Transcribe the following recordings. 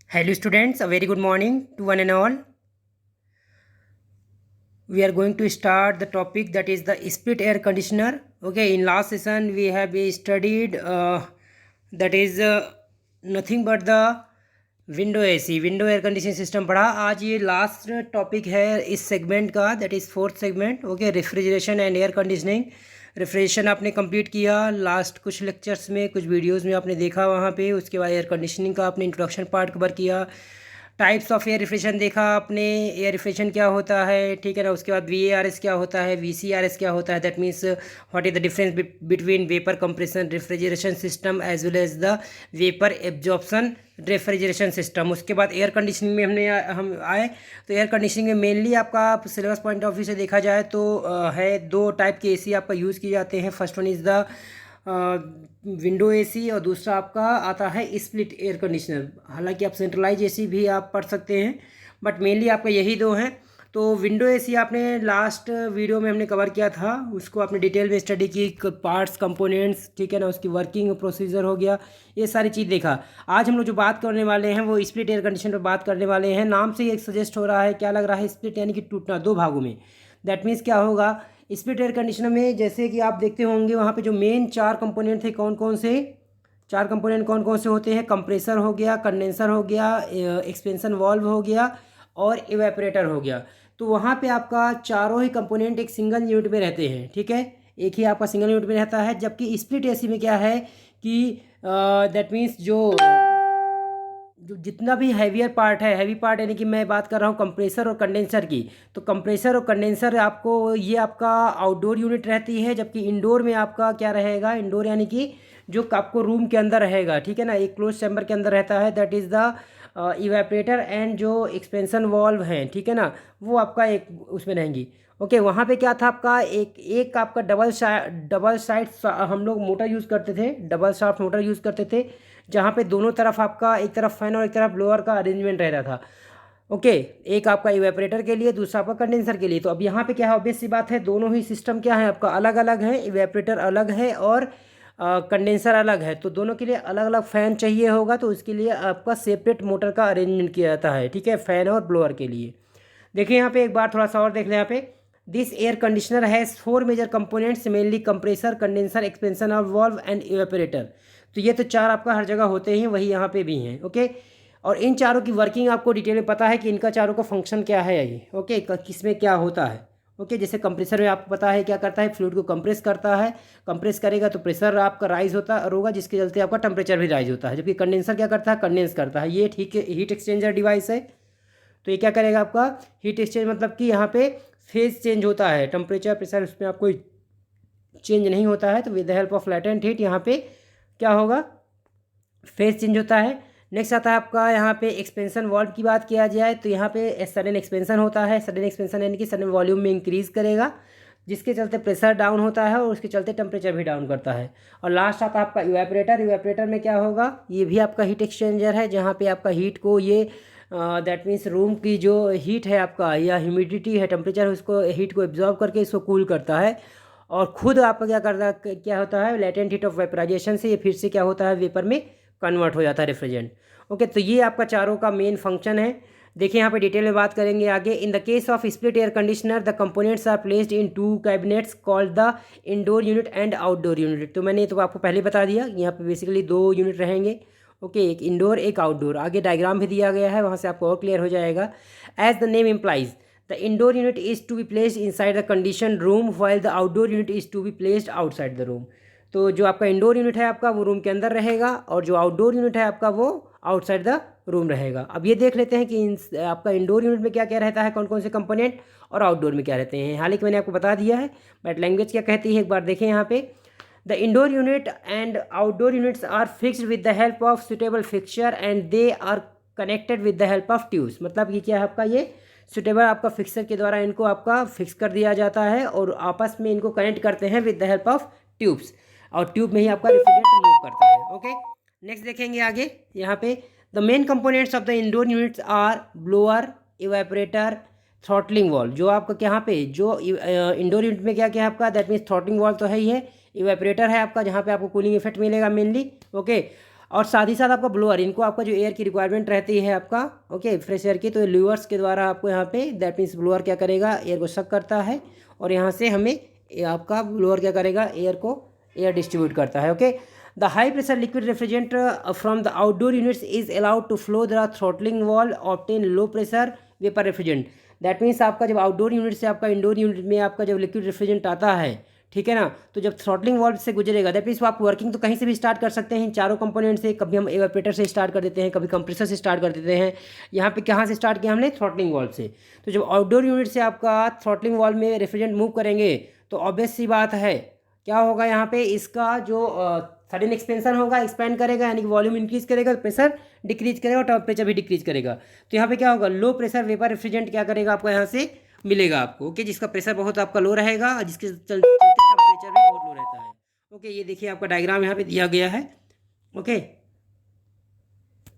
Hello students, a very good morning to one and all. We are going to start the topic that is the split air conditioner. Okay, in last session we have studied that is nothing but the window AC window air conditioning system पढ़ा। आज ये last topic है इस segment का, that is fourth segment. Okay, refrigeration and air conditioning. Refrigeration आपने complete किया last कुछ lectures में, कुछ वीडियोस में आपने देखा वहाँ पे। उसके बाद एयर कंडीशनिंग का आपने इंट्रोडक्शन पार्ट कवर किया। टाइप्स ऑफ एयर रिफ्रिजरेशन देखा आपने, एयर रिफ्रिजरेशन क्या होता है, ठीक है ना। उसके बाद VARS क्या होता है, VCRS क्या होता है, that means what is the difference between vapour compression refrigeration system as well as the vapour absorption refrigeration system. उसके बाद एयर कंडीशनिंग में हम आए तो एयर कंडीशनिंग में मेनली आपका सिलेबस पॉइंट ऑफ व्यू से देखा जाए तो है दो टाइप के एसी आपका यूज़ किए जाते हैं। First one is the window AC और दूसरा आपका आता है स्प्लिट एयर कंडीशनर। हालांकि आप सेंट्रलाइज एसी भी आप पढ़ सकते हैं, बट मेनली आपका यही दो हैं। तो विंडो एसी आपने लास्ट वीडियो में हमने कवर किया था, उसको आपने डिटेल में स्टडी की, पार्ट्स कंपोनेंट्स, ठीक है ना, उसकी वर्किंग प्रोसीजर हो गया, ये सारी चीज़ देखा। आज हम लोग जो बात करने वाले हैं वो स्प्लिट एयर कंडीशनर पर बात करने वाले हैं। नाम से ही एक सजेस्ट हो रहा है, क्या लग रहा है, स्प्लिट यानी कि टूटना, दो भागों में। दैट मीन्स क्या होगा, स्प्लिट एयर कंडीशनर में जैसे कि आप देखते होंगे वहाँ पे जो मेन चार कंपोनेंट थे, कौन कौन से चार कंपोनेंट कौन कौन से होते हैं, कंप्रेसर हो गया, कंडेंसर हो गया, एक्सपेंशन वाल्व हो गया और इवेपोरेटर हो गया। तो वहाँ पे आपका चारों ही कंपोनेंट एक सिंगल यूनिट में रहते हैं, ठीक है, एक ही आपका सिंगल यूनिट में रहता है। जबकि स्प्लिट एसी में क्या है कि दैट मीन्स जो जितना भी हैवियर पार्ट है, हैवी पार्ट यानी कि मैं बात कर रहा हूँ कंप्रेसर और कंडेंसर की, तो कंप्रेसर और कंडेंसर आपको ये आपका आउटडोर यूनिट रहती है। जबकि इंडोर में आपका क्या रहेगा, इंडोर यानी कि जो आपको रूम के अंदर रहेगा, ठीक है ना, एक क्लोज चैम्बर के अंदर रहता है, that is the evaporator and जो एक्सपेंशन वॉल्व हैं, ठीक है ना, वो आपका एक उसमें रहेंगी। ओके, वहाँ पे क्या था आपका एक आपका डबल साइड हम लोग मोटर यूज़ करते थे, डबल शाफ्ट मोटर यूज़ करते थे, जहाँ पे दोनों तरफ आपका एक तरफ फैन और एक तरफ ब्लोअर का अरेंजमेंट रहता था। ओके, एक आपका इवेपरेटर के लिए, दूसरा आपका कंडेंसर के लिए। तो अब यहाँ पे क्या है, ऑब्वियस सी बात है, दोनों ही सिस्टम क्या है आपका अलग अलग है, इवेपरेटर अलग है और कंडेंसर अलग है। तो दोनों के लिए अलग अलग फ़ैन चाहिए होगा, तो उसके लिए आपका सेपरेट मोटर का अरेंजमेंट किया जाता है, ठीक है, फ़ैन और ब्लोअर के लिए। देखिए यहाँ पे एक बार थोड़ा सा और देख लें। यहाँ पे this air conditioner has four major components, mainly compressor, condenser, expansion of valve and evaporator. तो ये तो चार आपका हर जगह होते हैं, वही यहाँ पे भी हैं। ओके, और इन चारों की वर्किंग आपको डिटेल में पता है कि इनका चारों का फंक्शन क्या है ये। ओके, किस में क्या होता है। ओके, जैसे कंप्रेसर में आपको पता है क्या करता है, फ्लूइड को कंप्रेस करता है, कंप्रेस करेगा तो प्रेशर आपका राइज होगा, जिसके चलते आपका टेम्परेचर भी राइज होता है। जबकि कंडेंसर क्या करता है, कंडेंस करता है। ये ठीक है, हीट एक्सचेंजर डिवाइस है। तो ये क्या करेगा आपका हीट एक्सचेंज, मतलब कि यहाँ पे फेज चेंज होता है, टेम्परेचर प्रेशर उसमें आपको चेंज नहीं होता है। तो with the help of latent heat यहाँ पे क्या होगा, फेज चेंज होता है। नेक्स्ट आता है आपका यहाँ पे एक्सपेंशन वाल्व की बात किया जाए तो यहाँ पे सडन एक्सपेंशन होता है। सडन एक्सपेंशन यानी कि सडन वॉल्यूम में इंक्रीज़ करेगा, जिसके चलते प्रेशर डाउन होता है और उसके चलते टेम्परेचर भी डाउन करता है। और लास्ट आता है आपका इवेपरेटर। इवेपरेटर में क्या होगा, ये भी आपका हीट एक्सचेंजर है, जहाँ पे आपका हीट को ये दैट मीन्स रूम की जो हीट है आपका या ह्यूमिडिटी है, टेम्परेचर, उसको हीट को एब्जॉर्ब करके इसको कूल करता है। और खुद आपका क्या होता है, लेटेंट हीट ऑफ वेपराइजेशन से ये फिर से क्या होता है, वेपर में कन्वर्ट हो जाता है रेफ्रिजरेंट। ओके, तो ये आपका चारों का मेन फंक्शन है। देखिए यहाँ पे डिटेल में बात करेंगे आगे। In the case of split air conditioner the components are placed in two cabinets called the indoor unit and outdoor unit. तो मैंने तो आपको पहले बता दिया, यहाँ पे बेसिकली दो यूनिट रहेंगे। ओके, एक इंडोर एक आउटडोर। आगे डायग्राम भी दिया गया है, वहाँ से आपको और क्लियर हो जाएगा। As the name implies the indoor unit is to be placed inside the condition room while the outdoor unit is to be placed outside the room. तो जो आपका इंडोर यूनिट है आपका वो रूम के अंदर रहेगा और जो आउटडोर यूनिट है आपका वो आउटसाइड द रूम रहेगा। अब ये देख लेते हैं कि आपका इंडोर यूनिट में क्या क्या रहता है, कौन कौन से कंपोनेंट, और आउटडोर में क्या रहते हैं। हालांकि मैंने आपको बता दिया है, बट लैंग्वेज क्या कहती है एक बार देखें यहाँ पे। The indoor unit and outdoor units are fixed with the help of suitable fixture and they are connected with the help of tubes. मतलब ये क्या है आपका, ये सुटेबल आपका फिक्सर के द्वारा इनको आपका फिक्स कर दिया जाता है और आपस में इनको कनेक्ट करते हैं with the help of tubes, और ट्यूब में ही आपका रेफ्रिजरेंट मूव करता है। ओके, नेक्स्ट देखेंगे आगे यहाँ पे। The main components of the indoor units are blower, evaporator, throttling valve. जो आपका यहाँ पे जो इंडोर यूनिट में क्या क्या है आपका, दैट मीन्स थ्रॉटलिंग वॉल्व तो है ही है, इवेपरेटर है आपका जहाँ पे आपको कूलिंग इफेक्ट मिलेगा मेनली। ओके, और साथ ही साथ आपका ब्लोअर, इनको आपका जो एयर की रिक्वायरमेंट रहती है आपका ओके फ्रेश एयर की, तो ल्यूअर्स के द्वारा आपको यहाँ पे दैट मीन्स ब्लोअर क्या करेगा, एयर को सक करता है और यहाँ से हमें आपका ब्लोअर क्या करेगा, एयर डिस्ट्रीब्यूट करता है। Okay, the high pressure liquid refrigerant from the outdoor units is allowed to flow the throttling valve obtain low pressure vapour refrigerant. That means आपका जब आउटडोर यूनिट से आपका इंडोर यूनिट में आपका जब लिक्विड रेफ्रिजरेंट आता है, ठीक है ना, तो जब थ्रॉटलिंग वॉल्व से गुजरेगा दैट मीन्स आप वर्किंग तो कहीं से भी स्टार्ट कर सकते हैं, चारों कंपोनेंट से, कभी हम एवापोरेटर से स्टार्ट कर देते हैं, कभी कंप्रेसर से स्टार्ट कर देते हैं। यहाँ पे कहाँ से स्टार्ट किया हमने, थ्रॉटलिंग वॉल्व से। तो जब आउटडोर यूनिट से आपका थ्रॉटलिंग वॉल्व में रेफ्रिजरेंट मूव करेंगे तो ऑब्वियस सी बात है क्या होगा, यहाँ पे इसका जो सडन एक्सपेंशन होगा, एक्सपैंड करेगा यानी कि वॉल्यूम इंक्रीज करेगा, प्रेशर डिक्रीज करेगा और टेम्परेचर भी डिक्रीज करेगा। तो यहाँ पे क्या होगा, लो प्रेशर वेपर रेफ्रिजरेंट क्या करेगा आपको यहाँ से मिलेगा आपको। ओके, जिसका प्रेशर बहुत आपका लो रहेगा और जिसके चलते टेम्परेचर भी बहुत लो रहता है। ओके, ये देखिए आपका डायग्राम यहाँ पे दिया गया है। ओके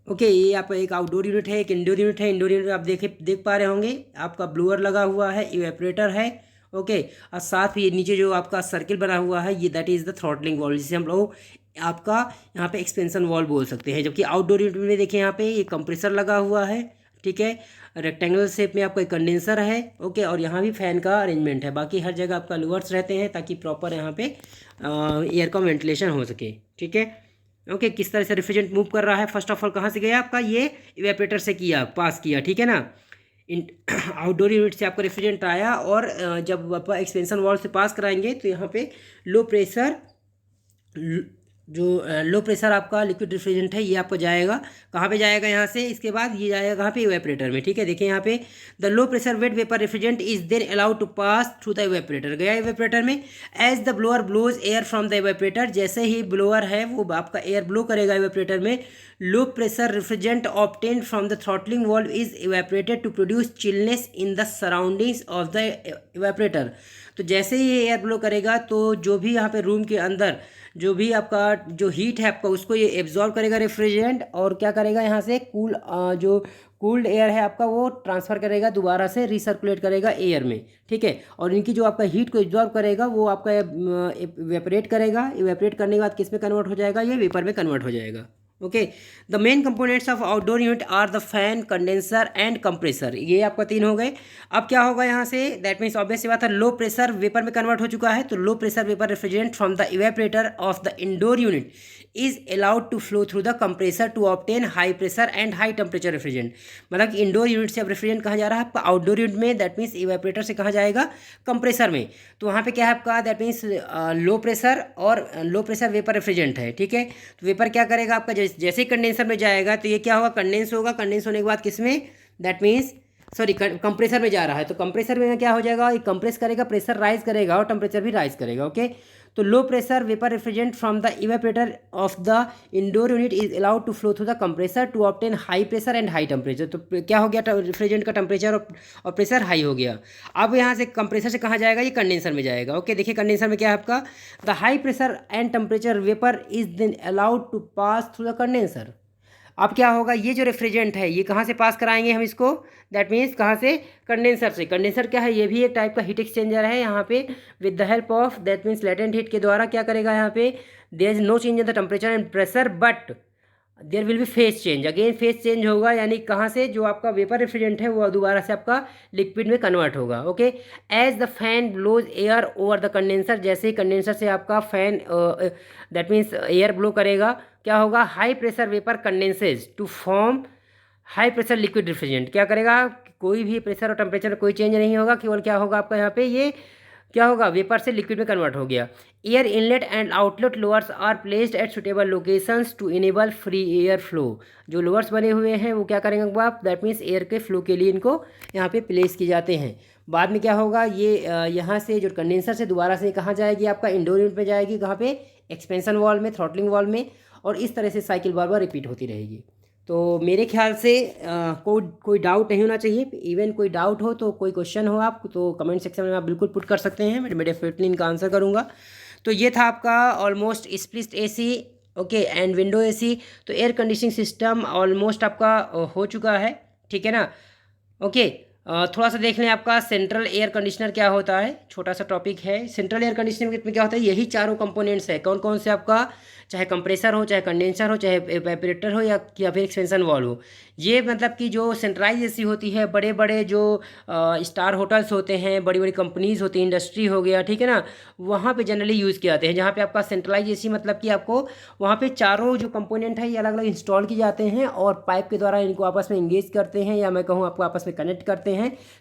ओके, ये आप एक आउटडोर यूनिट है, एक इंडोर यूनिट है। इंडोर यूनिट आप देख पा रहे होंगे, आपका ब्लोअर लगा हुआ है, इवेपरेटर है। ओके, और साथ ही नीचे जो आपका सर्किल बना हुआ है ये that is the throttling valve, जिसे हम लोग आपका यहाँ पे एक्सपेंशन वॉल्व बोल सकते हैं। जबकि आउटडोर यूनिट में देखिए यहाँ पे ये कंप्रेसर लगा हुआ है, ठीक है, रेक्टेंगुलर शेप में आपका एक कंडेंसर है। ओके, और यहाँ भी फैन का अरेंजमेंट है। बाकी हर जगह आपका लूवर्स रहते हैं ताकि प्रॉपर यहाँ पे एयर का वेंटिलेशन हो सके, ठीक है। ओके, किस तरह से रेफ्रिजरेंट मूव कर रहा है, फर्स्ट ऑफ ऑल कहाँ से गया आपका, ये इवेपोरेटर से पास किया, ठीक है ना। आउटडोर यूनिट से आपका रेफ्रिजरेंट आया और जब आप एक्सपेंशन वॉल से पास कराएंगे तो यहाँ पे लो प्रेशर आपका लिक्विड रेफ्रिजरेंट है, ये आपको जाएगा कहाँ पे जाएगा, यहाँ से इसके बाद ये जाएगा कहाँ पे, इवेपोरेटर में। ठीक है, देखिए यहाँ पे the low pressure wet vapour refrigerant is then allowed to pass through the evaporator, गया इवेपोरेटर में। As the blower blows air from the evaporator, जैसे ही ब्लोअर है वो आपका एयर ब्लो करेगा इवेपोरेटर में, low pressure refrigerant obtained from the throttling valve is evaporated to produce chillness in the surroundings of the evaporator. तो जैसे ही ये एयर ब्लो करेगा तो जो भी यहाँ पे रूम के अंदर जो भी आपका जो हीट है आपका उसको ये एब्जॉर्ब करेगा रेफ्रिजरेंट, और क्या करेगा यहाँ से जो कूल्ड एयर है आपका वो ट्रांसफ़र करेगा, दोबारा से रिसर्कुलेट करेगा एयर में। ठीक है, और इनकी जो आपका हीट को एब्जॉर्ब करेगा वो आपका इवेपोरेट करेगा, इवेपोरेट करने के बाद किस में कन्वर्ट हो जाएगा, ये वेपर में कन्वर्ट हो जाएगा। Okay, the main components of outdoor unit are the fan, condenser and compressor, ये आपका 3 हो गए। अब क्या होगा यहाँ से, दैट मीन्स ऑब्वियस सी बात है लो प्रेशर वेपर में कन्वर्ट हो चुका है, तो low pressure vapour refrigerant from the evaporator of the indoor unit is allowed to flow through the compressor to obtain high pressure and high temperature refrigerant. मतलब कि इंडोर यूनिट से अब refrigerant कहाँ जा रहा है आपका, आउटडोर यूनिट में, दैट मीन्स इवेपोरेटर से कहाँ जाएगा, कंप्रेसर में। तो वहाँ पे क्या है आपका, दैट मीन्स लो प्रेशर और लो प्रेशर वेपर रेफ्रिजरेंट है। ठीक है, तो वेपर क्या करेगा आपका, जैसे ही कंडेंसर में जाएगा तो ये क्या होगा, कंडेंस होगा, कंडेंस होने के बाद किस में, दैट मीन्स कंप्रेसर में जा रहा है, तो कंप्रेसर में क्या हो जाएगा, ये कंप्रेस करेगा, प्रेशर राइज करेगा और टेम्परेचर भी राइज करेगा। ओके, तो low pressure vapour refrigerant from the evaporator of the indoor unit is allowed to flow through the compressor to obtain high pressure and high temperature. तो क्या हो गया, रेफ्रिजरेंट का टेम्परेचर और प्रेशर हाई हो गया। अब यहाँ से कंप्रेसर से कहाँ जाएगा, ये कंडेंसर में जाएगा। ओके, देखिए कंडेंसर में क्या है आपका, the high pressure and temperature vapour is then allowed to pass through the condenser. अब क्या होगा, ये जो रेफ्रिजरेंट है ये कहाँ से पास कराएंगे हम इसको, दैट मीन्स कहाँ से, कंडेंसर से। कंडेंसर क्या है, ये भी एक टाइप का हीट एक्सचेंजर है। यहाँ पे with the help of that means latent heat के द्वारा क्या करेगा, यहाँ पे there is no change in the temperature and pressure but there will be phase change, again phase change होगा, यानी कहाँ से, जो आपका वेपर रेफ्रिजरेंट है वो दोबारा से आपका लिक्विड में कन्वर्ट होगा। Okay, as the fan blows air over the condenser, जैसे ही कंडेंसर से आपका fan that means air blow करेगा, क्या होगा, high pressure vapour condenses to form high pressure liquid refrigerant. क्या करेगा, कोई भी प्रेशर और टेम्परेचर कोई चेंज नहीं होगा, केवल क्या होगा आपका यहाँ पे, ये क्या होगा, वेपर से लिक्विड में कन्वर्ट हो गया। Air inlet and outlet louvres are placed at suitable locations to enable free air flow. जो लोअर्स बने हुए हैं वो क्या करेंगे आप, दैट मीन्स एयर के फ्लो के लिए इनको यहाँ पे प्लेस किए जाते हैं। बाद में क्या होगा, ये यहाँ से जो कंडेंसर से दोबारा से कहाँ जाएगी आपका, इंडोर यूनिट में जाएगी, कहाँ पे, एक्सपेंशन वॉल में, थ्रॉटलिंग वॉल में, और इस तरह से साइकिल बार बार रिपीट होती रहेगी। तो मेरे ख्याल से कोई डाउट नहीं होना चाहिए। इवन कोई डाउट हो तो कोई क्वेश्चन हो आप तो कमेंट सेक्शन में आप बिल्कुल पुट कर सकते हैं, मैं डेफिनेटली इनका आंसर करूँगा। तो ये था आपका almost split AC okay and window AC. तो एयर कंडीशनिंग सिस्टम ऑलमोस्ट आपका हो चुका है, ठीक है ना। ओके, थोड़ा सा देख लें आपका सेंट्रल एयर कंडीशनर क्या होता है, छोटा सा टॉपिक है। सेंट्रल एयर कंडीशनर में क्या होता है, यही चारों कंपोनेंट्स है। कौन कौन से आपका, चाहे कंप्रेसर हो, चाहे कंडेंसर हो, चाहे एवेपोरेटर हो, या फिर एक्सपेंशन वाल्व हो। ये मतलब कि जो सेंट्रलाइज एसी होती है, बड़े बड़े जो स्टार होटल्स होते हैं, बड़ी बड़ी कंपनीज होती हैं, इंडस्ट्री हो गया, ठीक है ना, वहाँ पे जनरली यूज़ किए जाते हैं। जहाँ पे आपका सेंट्रलाइज एसी मतलब कि आपको वहाँ पे चारों जो कंपोनेंट है ये अलग अलग इंस्टॉल किए जाते हैं और पाइप के द्वारा इनको आपस में इंगेज करते हैं, या मैं कहूँ आपको आपस में कनेक्ट करते हैं।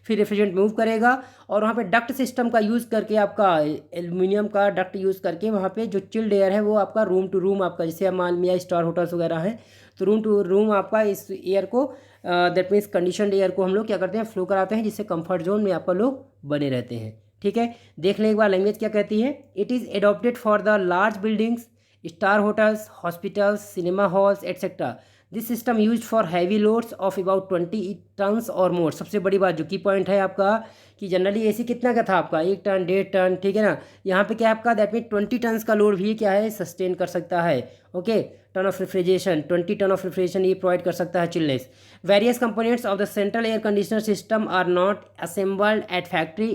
फिर रेफ्रिजरेंट मूव करेगा और वहाँ पे डक्ट सिस्टम का यूज़ करके, आपका एल्यूमिनियम का डक्ट यूज़ करके वहाँ पे जो चिल्ड एयर है वो आपका रूम टू रूम आपका, जैसे मान लिया स्टार होटल्स वगैरह है, तो रूम टू रूम आपका इस एयर को, दैट मीन्स कंडीशनड एयर को हम लोग क्या करते हैं, फ्लो कराते हैं, जिससे कंफर्ट जोन में आपका लोग बने रहते हैं। ठीक है, देख लें एक बार लैंग्वेज क्या कहती है। It is adopted for the large buildings, star hotels, hospitals, cinema halls etcetera. This system use for heavy loads of about 20 tons और मोर। सबसे बड़ी बात जो की पॉइंट है आपका कि जनरली एसी कितना का था आपका, 1 टन 1.5 टन, ठीक है ना। यहाँ पे क्या आपका दैट मीन 20 टन्स का लोड भी क्या है, सस्टेन कर सकता है। Okay, ton of refrigeration, 20 ton of refrigeration ये प्रोवाइड कर सकता है chillness. Various components of the central air conditioner system are not assembled at factory,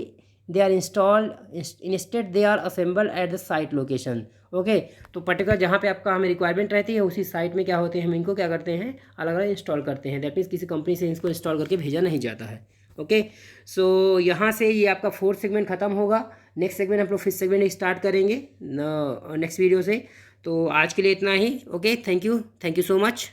they are installed, instead they are assembled at the site location. Okay, तो particular जहाँ पे आपका हमें requirement रहती है उसी साइट में क्या होते हैं, हम इनको क्या करते हैं, अलग अलग इंस्टॉल करते हैं। दैट मीन्स किसी कंपनी से इसको इंस्टॉल करके भेजा नहीं जाता है। ओके, सो यहाँ से ये आपका 4th सेगमेंट खत्म होगा। नेक्स्ट सेगमेंट हम लोग 5th सेगमेंट स्टार्ट करेंगे नेक्स्ट वीडियो से। तो आज के लिए इतना ही। Okay, thank you so much.